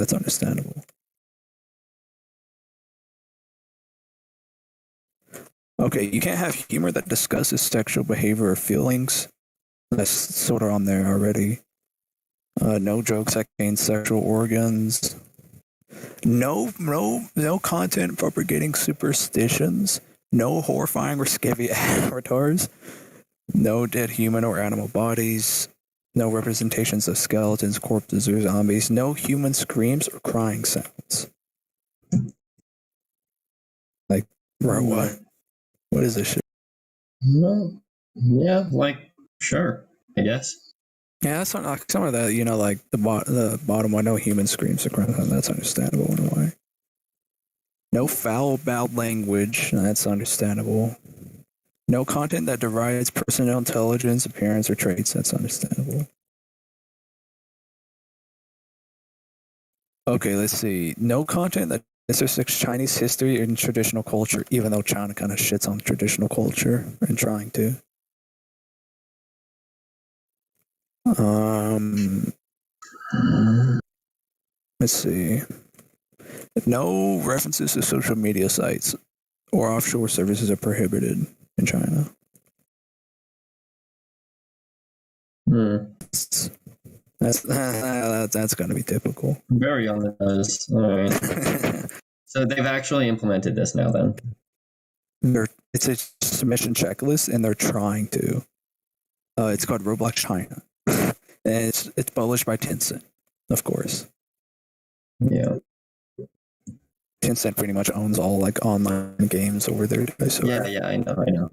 That's understandable. Okay, you can't have humor that discusses sexual behavior or feelings. That's sort of on there already. No jokes that contain sexual organs. No content propagating superstitions. No horrifying or scary avatars. No dead human or animal bodies. No representations of skeletons, corpses, or zombies. No human screams or crying sounds. Like, bro, what is this shit? No. Yeah, like, sure, I guess. Yeah, that's not like some of that. You know, like the bottom one. No human screams or crying sounds. That's understandable in a way. No foul, bad language. That's understandable. No content that derides personal intelligence, appearance, or traits. That's understandable. Okay, let's see. No content that intersects Chinese history and traditional culture, even though China kind of shits on traditional culture and trying to. Let's see. No references to social media sites or offshore services are prohibited in China. That's going to be typical. Very on the nose. All right. So they've actually implemented this now then. It's a submission checklist, and they're trying to. It's called Roblox China, and it's published by Tencent, of course. Yeah. Tencent pretty much owns all like online games over there. So Yeah, I know.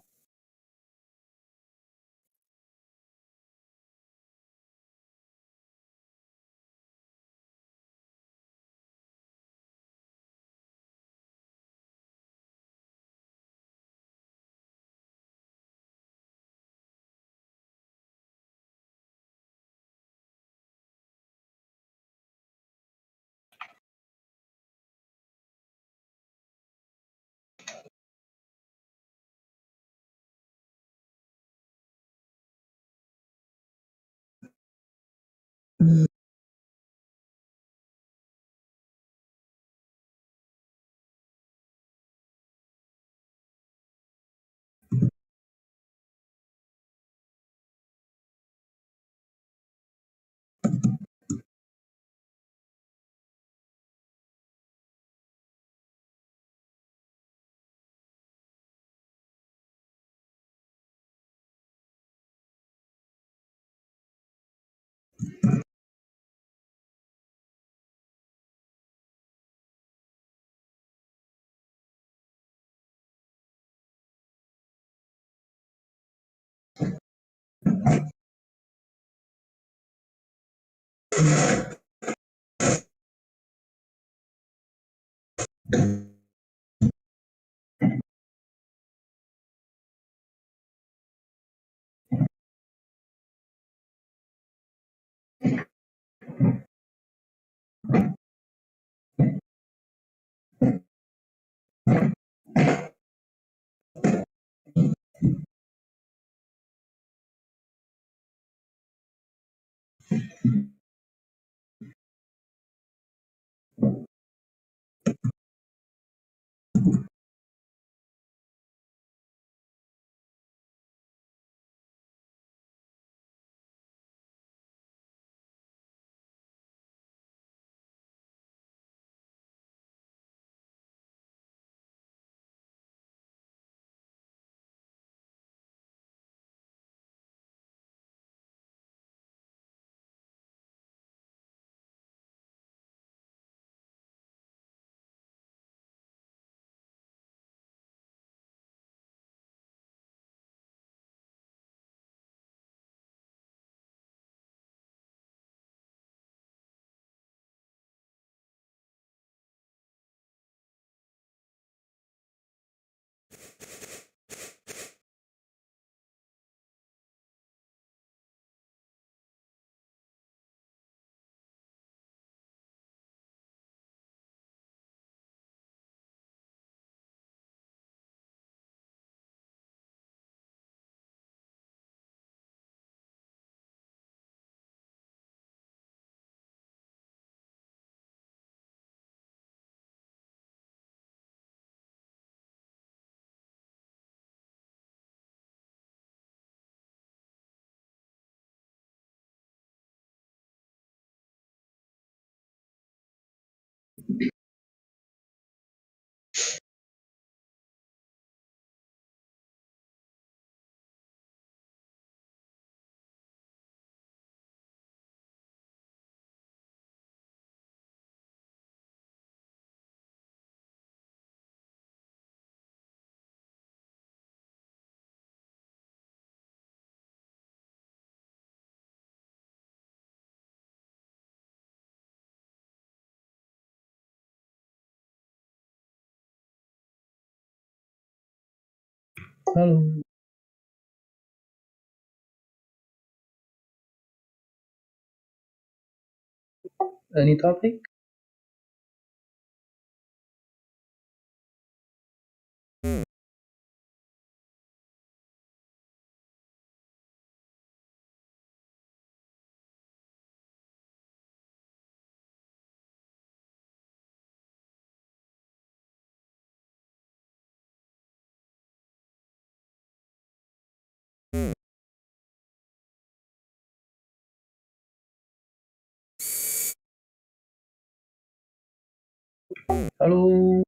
Hello. Any topic? Hello.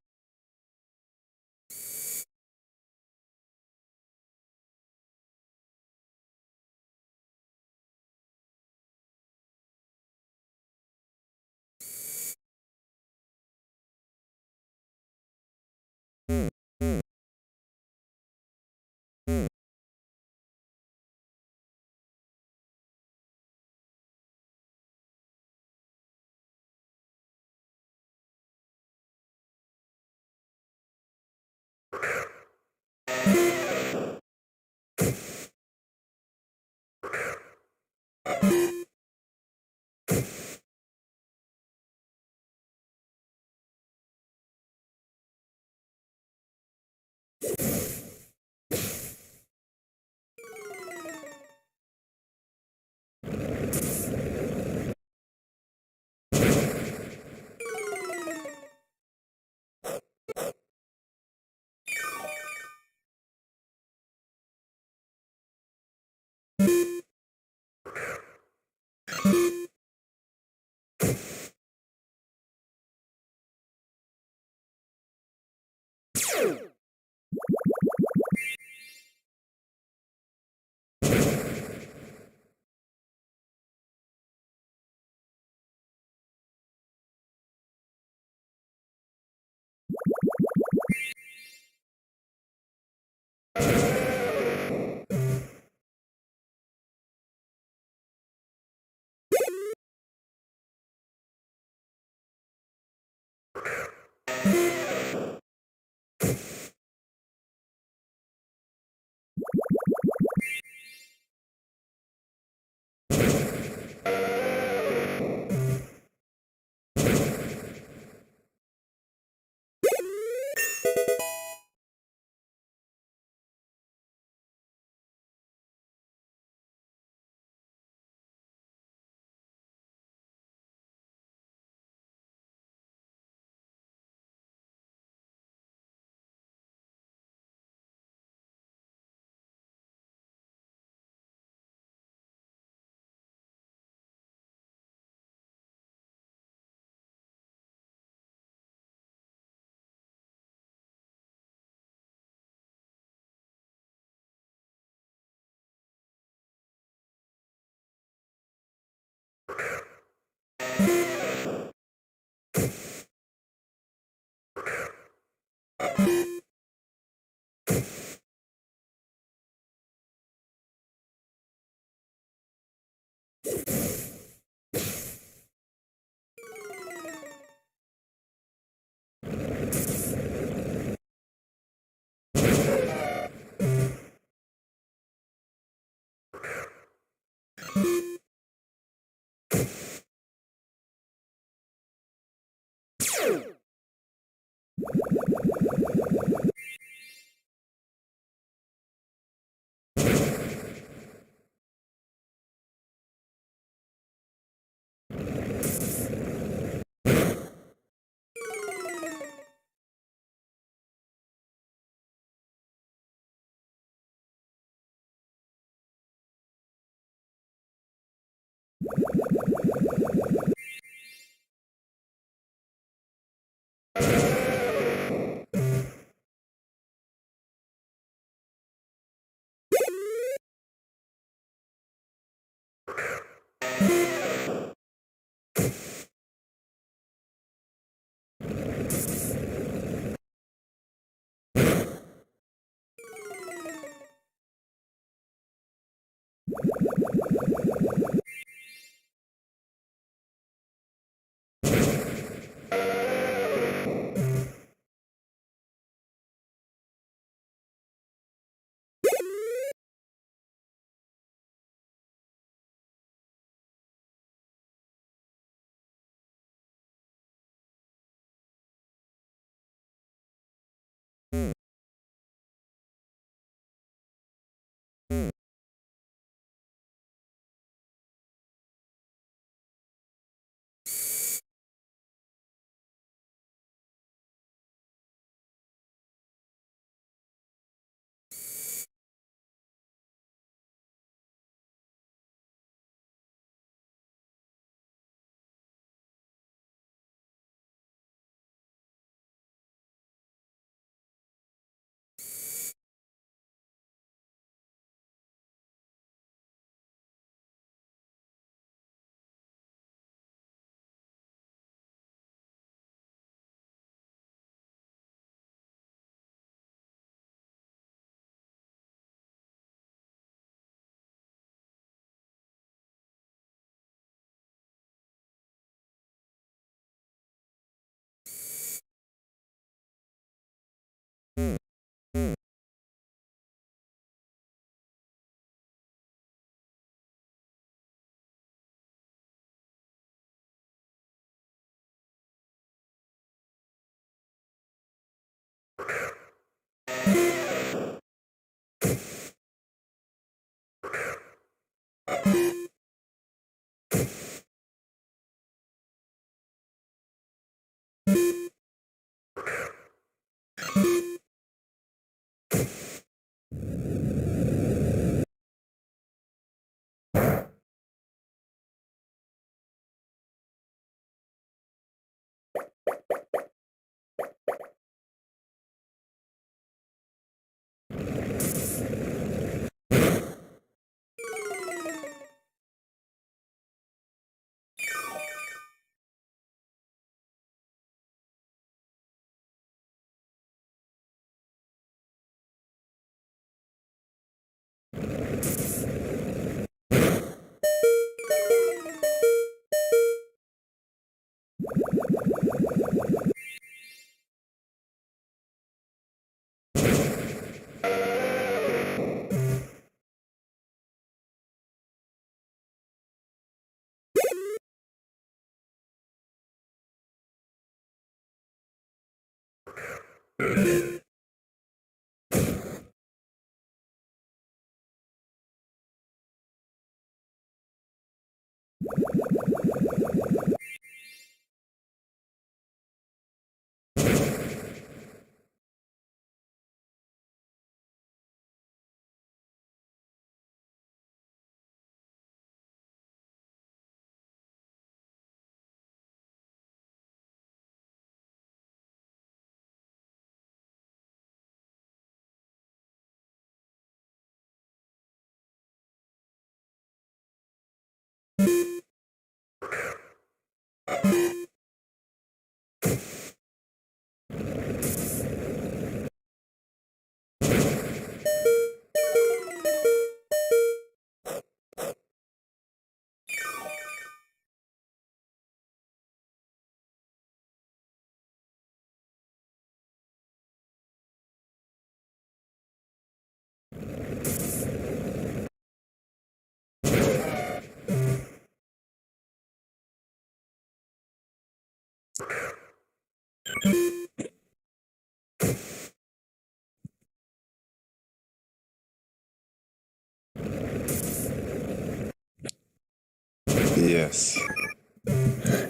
Yes.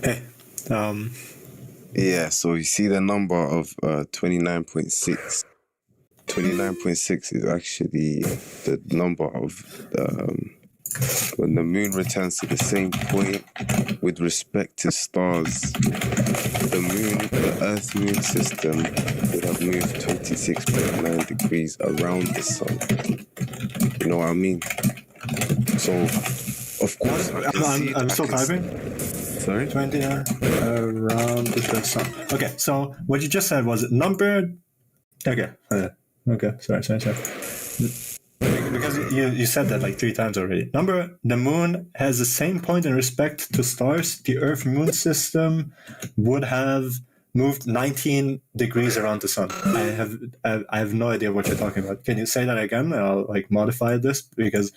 Hey, Yeah, so you see the number of 29.6. 29.6 is actually the number of when the moon returns to the same point with respect to stars. The moon, the Earth Moon system would have moved 26.9 degrees around the sun. You know what I mean? So, of course, I can see I'm I still can s- typing. Sorry? 20 around the sun. Okay, so what you just said was number. Okay, okay. Sorry. Because you said that like 3 times already. Number, the moon has the same point in respect to stars. The Earth-Moon system would have moved 19 degrees around the sun. I have no idea what you're talking about. Can you say that again? I'll like modify this because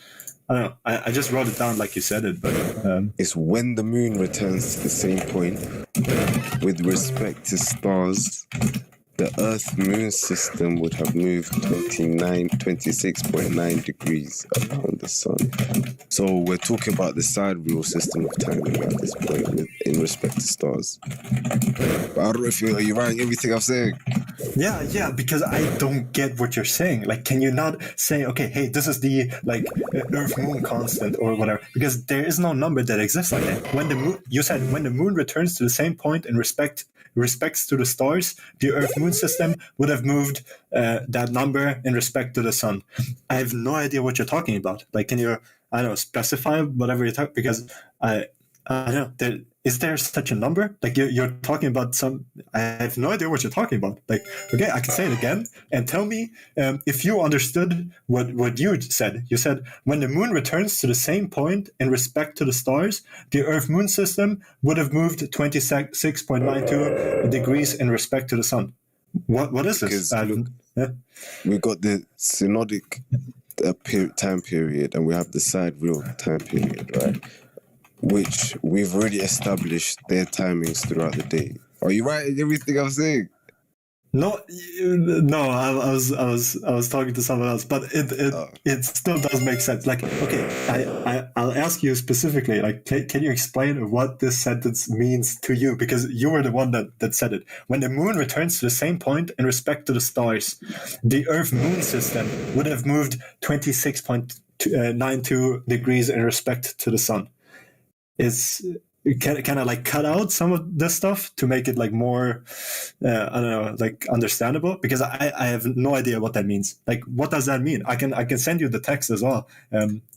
I don't know. I just wrote it down like you said it, but It's when the moon returns to the same point with respect to stars. The Earth-Moon system would have moved 26.9 degrees around the sun. So we're talking about the sidereal system of timing at this point in respect to stars. But I don't know if you're writing everything I'm saying. yeah, because I don't get what you're saying. Like, can you not say, okay, hey, this is the like Earth-Moon constant or whatever? Because there is no number that exists like that. When the moon, you said when the moon returns to the same point in respects to the stars, the Earth-Moon system would have moved that number in respect to the sun. I have no idea what you're talking about. Like, can you, I don't know, specify whatever you're talking? Because I don't know. Is there such a number? Like you're talking about some. I have no idea what you're talking about. Like, okay, I can say it again and tell me if you understood what you said. You said when the moon returns to the same point in respect to the stars, the Earth-Moon system would have moved 26.92 degrees in respect to the sun. What is this? Because look, we got the synodic time period and we have the sidereal time period, right? Which we've already established their timings throughout the day. Are you writing everything I'm saying? No, I was talking to someone else, but it still does make sense. Like, okay, I'll ask you specifically. Like, can you explain what this sentence means to you? Because you were the one that said it. When the moon returns to the same point in respect to the stars, the Earth-Moon system would have moved 26.92 degrees in respect to the sun. Can I like cut out some of this stuff to make it like more I don't know, like understandable? Because I have no idea what that means. Like, what does that mean? I can send you the text as well.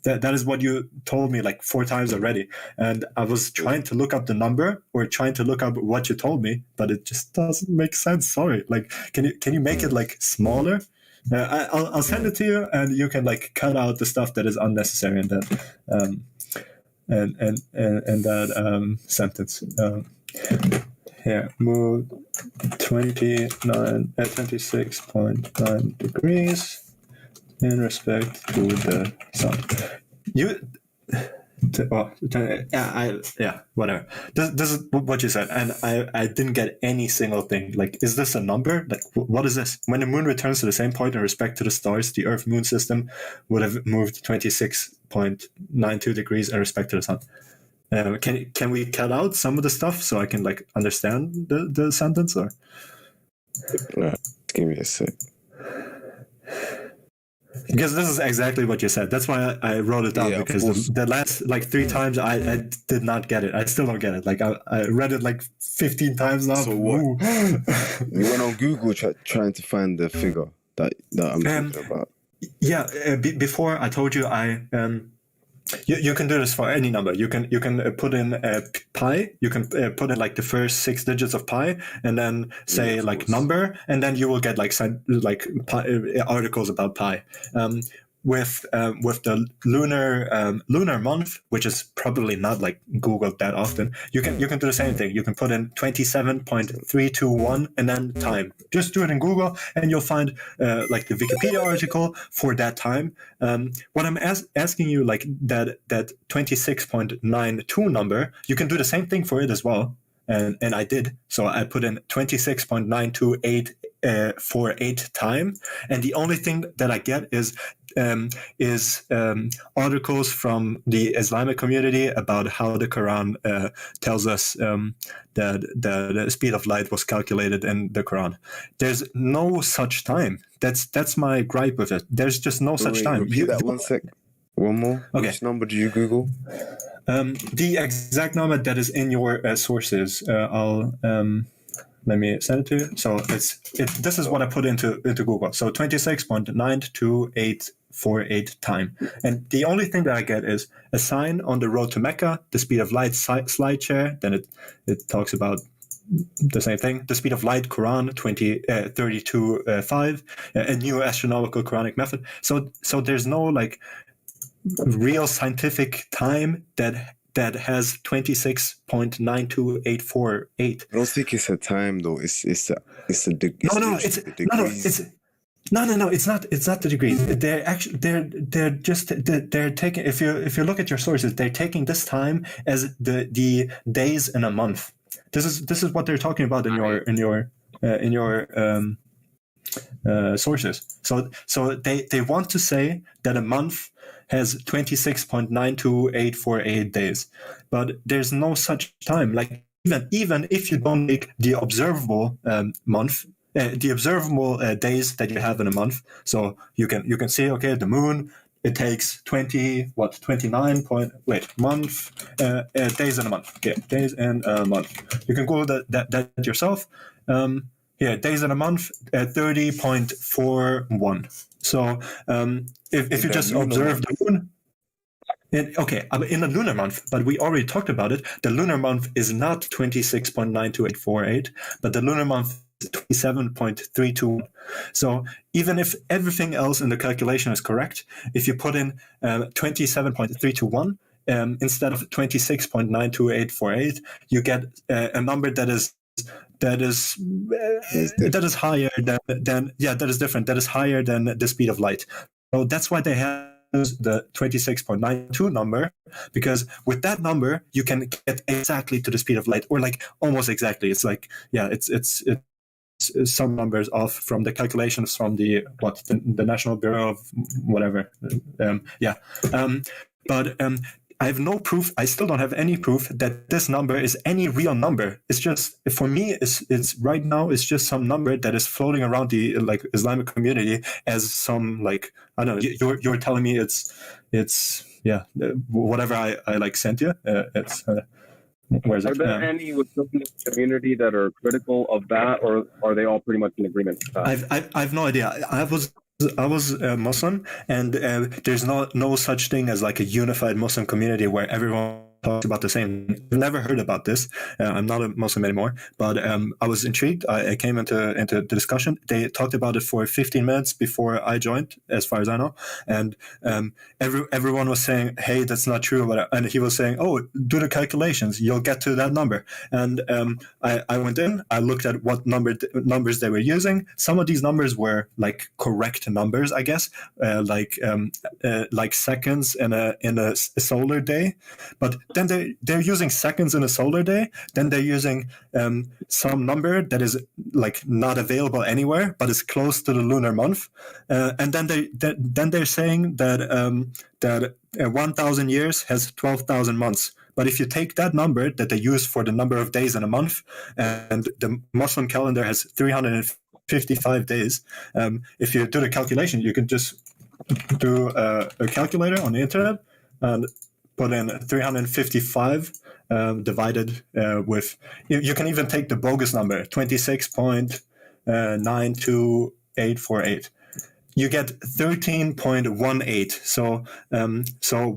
That is what you told me like 4 times already, and I was trying to look up the number or trying to look up what you told me, but it just doesn't make sense. Sorry. Like, can you make it like smaller? I'll send it to you, and you can like cut out the stuff that is unnecessary in that. And that sentence. Here, move 26.9 degrees in respect to the sun. Whatever. This is what you said, and I didn't get any single thing. Like, is this a number? Like, what is this? When the moon returns to the same point in respect to the stars, the Earth-Moon system would have moved 26.92 degrees in respect to the sun. Can we cut out some of the stuff so I can like understand the sentence? Or Give me a sec. because this is exactly what you said. That's why I wrote it down, Yeah, of because course. the last like 3 times I did not get it. I still don't get it. Like I read it like 15 times now. So what? Ooh. You went on Google trying to find the figure that I'm talking about. Yeah, before I told you you can do this for any number. You can put in pi. You can put in like the first 6 digits of pi, and then say of like course. number, and then you will get like pi, articles about pi. With the lunar month, which is probably not like Googled that often, you can do the same thing. You can put in 27.321 and then time. Just do it in Google, and you'll find like the Wikipedia article for that time. What I'm asking you, like that 26.92 number, you can do the same thing for it as well. And I did. So I put in 26.92848 time, and the only thing that I get is articles from the Islamic community about how the Quran tells us that the speed of light was calculated in the Quran. There's no such time. That's my gripe with it. There's just no such time. Repeat that 1 sec. One more. Okay. Which number did you Google? The exact number that is in your sources. let me send it to you. So this is what I put into Google. So 26.92848 time. And the only thing that I get is a sign on the road to Mecca, the speed of light slide share. Then it talks about the same thing. The speed of light, Quran 32.5, a new astronomical Quranic method. So there's no like real scientific time that has 26.92848. I don't think it's a time though. It's a It's not the degrees. They're taking, if you look at your sources, they're taking this time as the days in a month. This is what they're talking about in your sources. So they want to say that a month has 26.92848 days, but there's no such time. Like even if you don't make the observable month, the observable days that you have in a month, so you can see, okay, the moon, it takes 29 month days in a month. Okay, days in a month. You can Google that yourself. Here, days in a month, 30.41. So if you just observe the moon, in a lunar month, but we already talked about it. The lunar month is not 26.92848, but the lunar month is 27.32. So even if everything else in the calculation is correct, if you put in 27.321 instead of 26.92848, you get a number that is higher than that is different. That is higher than the speed of light. So that's why they have the 26.92 number, because with that number you can get exactly to the speed of light, or like almost exactly. It's like it's some numbers off from the calculations from the National Bureau of whatever. But I have no proof. I still don't have any proof that this number is any real number. It's just, for me, it's right now, it's just some number that is floating around the like Islamic community as some, like, I don't know. You're telling me it's whatever I like sent you. Where is it? Are there any within the community that are critical of that, or are they all pretty much in agreement with that? I have no idea. I was Muslim, and there's no such thing as like a unified Muslim community where everyone talks about the same. I've never heard about this. I'm not a Muslim anymore, but I was intrigued. I came into the discussion. They talked about it for 15 minutes before I joined, as far as I know, and everyone was saying, "Hey, that's not true," and he was saying, "Oh, do the calculations. You'll get to that number." And I went in. I looked at what numbers they were using. Some of these numbers were like correct numbers, I guess, like seconds in a solar day, but then they're using seconds in a solar day. Then they're using some number that is like not available anywhere, but is close to the lunar month. And then they're saying that 1,000 years has 12,000 months. But if you take that number that they use for the number of days in a month, and the Muslim calendar has 355 days, if you do the calculation, you can just do a calculator on the internet and put in 355 divided with, you can even take the bogus number, 26.92848. You get 13.18. So